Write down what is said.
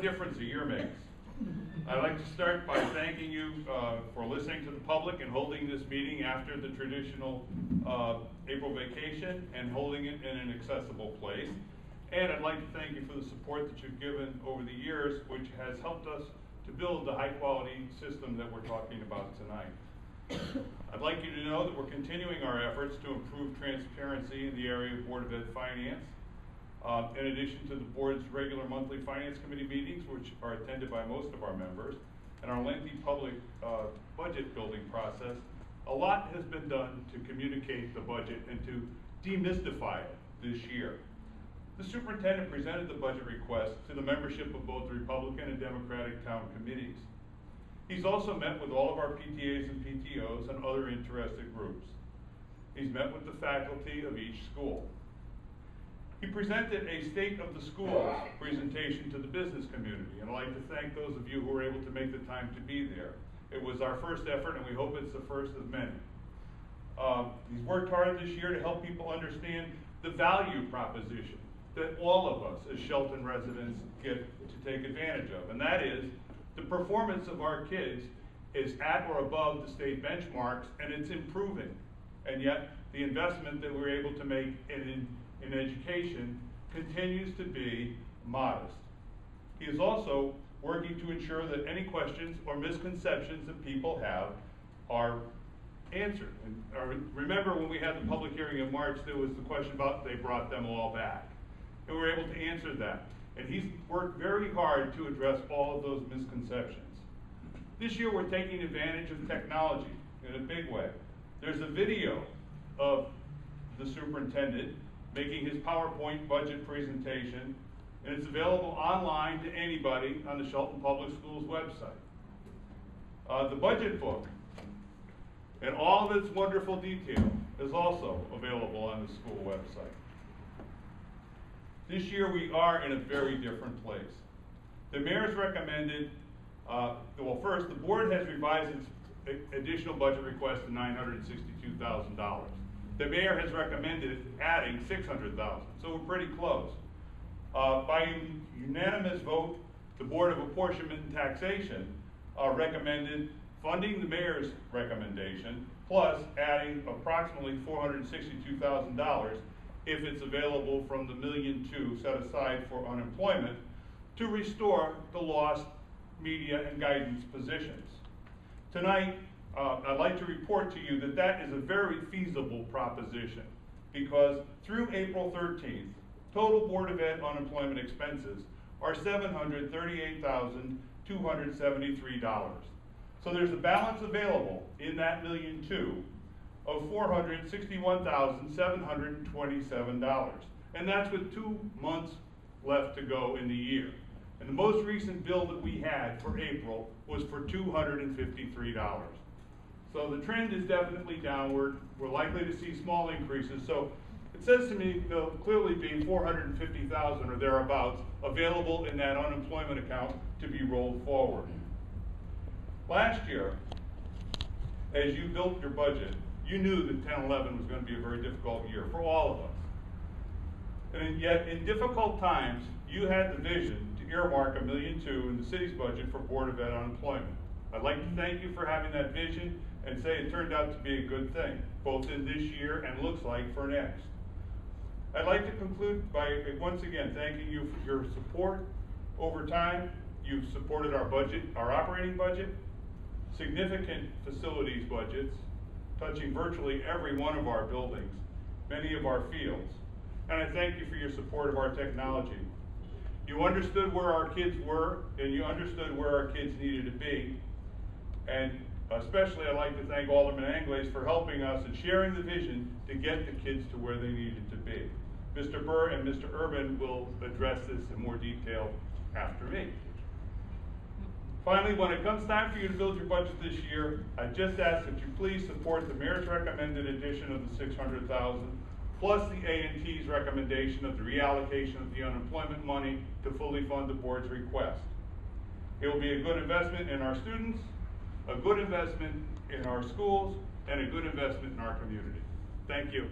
difference a year makes. I'd like to start by thanking you for listening to the public and holding this meeting after the traditional April vacation and holding it in an accessible place. And I'd like to thank you for the support that you've given over the years, which has helped us to build the high-quality system that we're talking about tonight. I'd like you to know that we're continuing our efforts to improve transparency in the area of Board of Ed finance. In addition to the board's regular monthly finance committee meetings, which are attended by most of our members, and our lengthy public budget building process, a lot has been done to communicate the budget and to demystify it this year. The superintendent presented the budget request to the membership of both the Republican and Democratic town committees. He's also met with all of our PTAs and PTOs and other interested groups. He's met with the faculty of each school. He presented a State of the Schools presentation to the business community, and I'd like to thank those of you who were able to make the time to be there. It was our first effort, and we hope it's the first of many. He's worked hard this year to help people understand the value proposition that all of us as Shelton residents get to take advantage of, and that is the performance of our kids is at or above the state benchmarks, and it's improving. And yet, the investment that we're able to make in education continues to be modest. He is also working to ensure that any questions or misconceptions that people have are answered. And remember when we had the public hearing in March, there was the question about they brought them all back. And we were able to answer that. And he's worked very hard to address all of those misconceptions. This year we're taking advantage of technology in a big way. There's a video of the superintendent making his PowerPoint budget presentation, and it's available online to anybody on the Shelton Public Schools website. The budget book and all of its wonderful detail is also available on the school website. This year we are in a very different place. The mayor's recommended, well first, the board has revised its additional budget request to $962,000. The mayor has recommended adding $600,000, so we're pretty close. By unanimous vote, the Board of Apportionment and Taxation recommended funding the mayor's recommendation, plus adding approximately $462,000 if it's available from the $1.2 million set aside for unemployment to restore the lost media and guidance positions. Tonight, I'd like to report to you that that is a very feasible proposition because through April 13th, total Board of Ed unemployment expenses are $738,273. So there's a balance available in that $1.2 million of $461,727. And that's with 2 months left to go in the year. And the most recent bill that we had for April was for $253. So the trend is definitely downward. We're likely to see small increases. So it says to me there'll clearly be $450,000 or thereabouts available in that unemployment account to be rolled forward. Last year, as you built your budget, you knew that 10-11 was going to be a very difficult year for all of us. And yet, in difficult times, you had the vision to earmark $1.2 million in the city's budget for Board of Ed unemployment. I'd like to thank you for having that vision and say it turned out to be a good thing, both in this year and looks like for next. I'd like to conclude by once again thanking you for your support over time. You've supported our budget, our operating budget, significant facilities budgets, touching virtually every one of our buildings, many of our fields. And I thank you for your support of our technology. You understood where our kids were, and you understood where our kids needed to be. And especially I'd like to thank Alderman Anglaise for helping us and sharing the vision to get the kids to where they needed to be. Mr. Burr and Mr. Urban will address this in more detail after me. Finally, when it comes time for you to build your budget this year, I just ask that you please support the mayor's recommended addition of the $600,000, plus the A&T's recommendation of the reallocation of the unemployment money to fully fund the board's request. It will be a good investment in our students, a good investment in our schools, and a good investment in our community. Thank you.